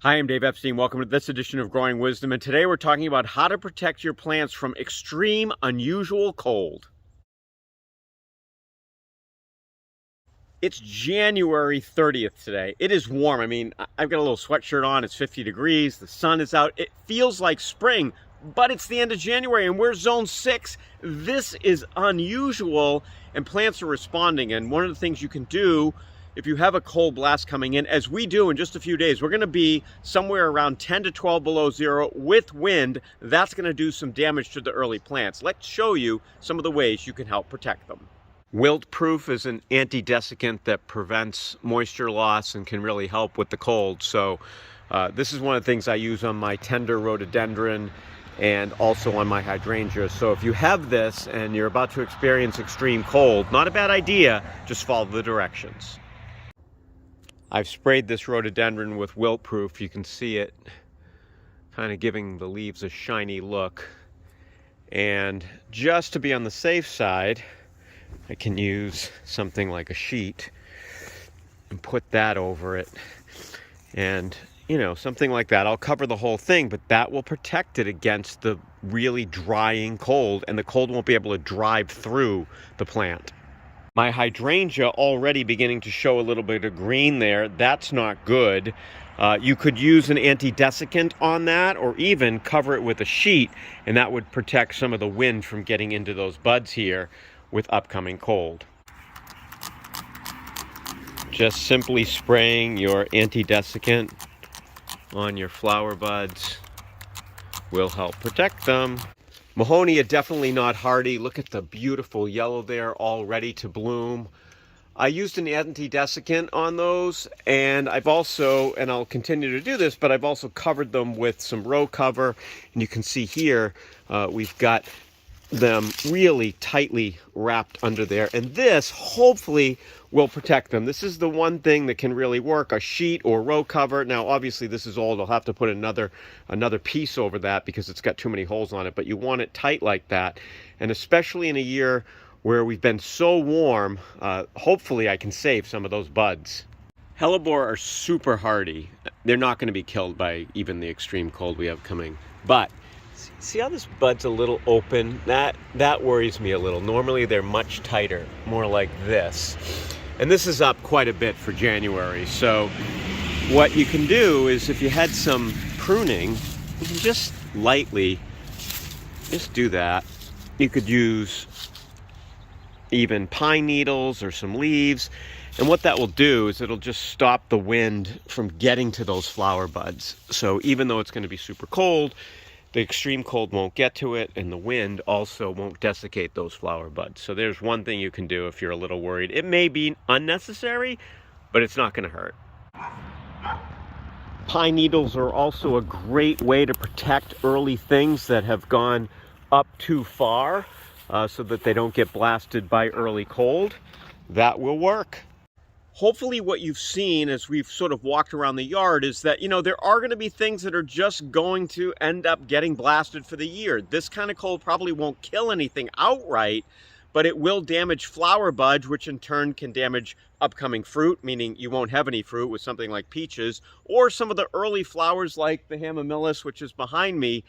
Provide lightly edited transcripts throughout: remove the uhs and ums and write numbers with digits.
Hi, I'm Dave Epstein. Welcome to this edition of Growing Wisdom, and today we're talking about how to protect your plants from extreme, unusual cold. It's January 30th today. It is warm. I mean, I've got a little sweatshirt on. It's 50 degrees. The sun is out. It feels like spring, but it's the end of January and we're zone 6. This is unusual and plants are responding. And one of the things you can do if you have a cold blast coming in, as we do in just a few days, we're going to be somewhere around 10 to 12 below zero with wind. That's going to do some damage to the early plants. Let's show you some of the ways you can help protect them. Wiltproof is an anti-desiccant that prevents moisture loss and can really help with the cold. So this is one of the things I use on my tender rhododendron and also on my hydrangea. So if you have this and you're about to experience extreme cold, not a bad idea, just follow the directions. I've sprayed this rhododendron with Wiltproof. You can see it kind of giving the leaves a shiny look. And just to be on the safe side, I can use something like a sheet and put that over it. And, you know, something like that. I'll cover the whole thing, but that will protect it against the really drying cold, and the cold won't be able to drive through the plant. My hydrangea already beginning to show a little bit of green there. That's not good. You could use an anti-desiccant on that, or even cover it with a sheet, and that would protect some of the wind from getting into those buds here with upcoming cold. Just simply spraying your anti-desiccant on your flower buds will help protect them. Mahoney are definitely not hardy. Look at the beautiful yellow there, all ready to bloom. I used an anti-desiccant on those, and I've also, and I'll continue to do this, but I've also covered them with some row cover. And you can see here, we've got them really tightly wrapped under there, and this hopefully will protect them. This is the one thing that can really work, a sheet or row cover. Now obviously this is old. I'll have to put another piece over that because it's got too many holes on it, but you want it tight like that. And especially in a year where we've been so warm, hopefully I can save some of those buds. Hellebore are super hardy. They're not going to be killed by even the extreme cold we have coming, but see how this bud's a little open? That worries me a little. Normally they're much tighter, more like this. And this is up quite a bit for January. So what you can do is, if you had some pruning, you can just lightly just do that. You could use even pine needles or some leaves. And what that will do is it'll just stop the wind from getting to those flower buds. So even though it's going to be super cold, the extreme cold won't get to it, and the wind also won't desiccate those flower buds. So there's one thing you can do if you're a little worried. It may be unnecessary, but it's not going to hurt. Pine needles are also a great way to protect early things that have gone up too far, so that they don't get blasted by early cold. That will work. Hopefully what you've seen as we've sort of walked around the yard is that, you know, there are going to be things that are just going to end up getting blasted for the year. This kind of cold probably won't kill anything outright, but it will damage flower buds, which in turn can damage upcoming fruit, meaning you won't have any fruit with something like peaches, or some of the early flowers like the Hamamelis, which is behind me.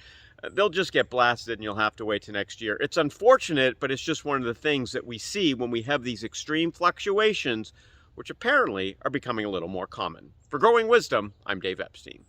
They'll just get blasted and you'll have to wait till next year. It's unfortunate, but it's just one of the things that we see when we have these extreme fluctuations, which apparently are becoming a little more common. For Growing Wisdom, I'm Dave Epstein.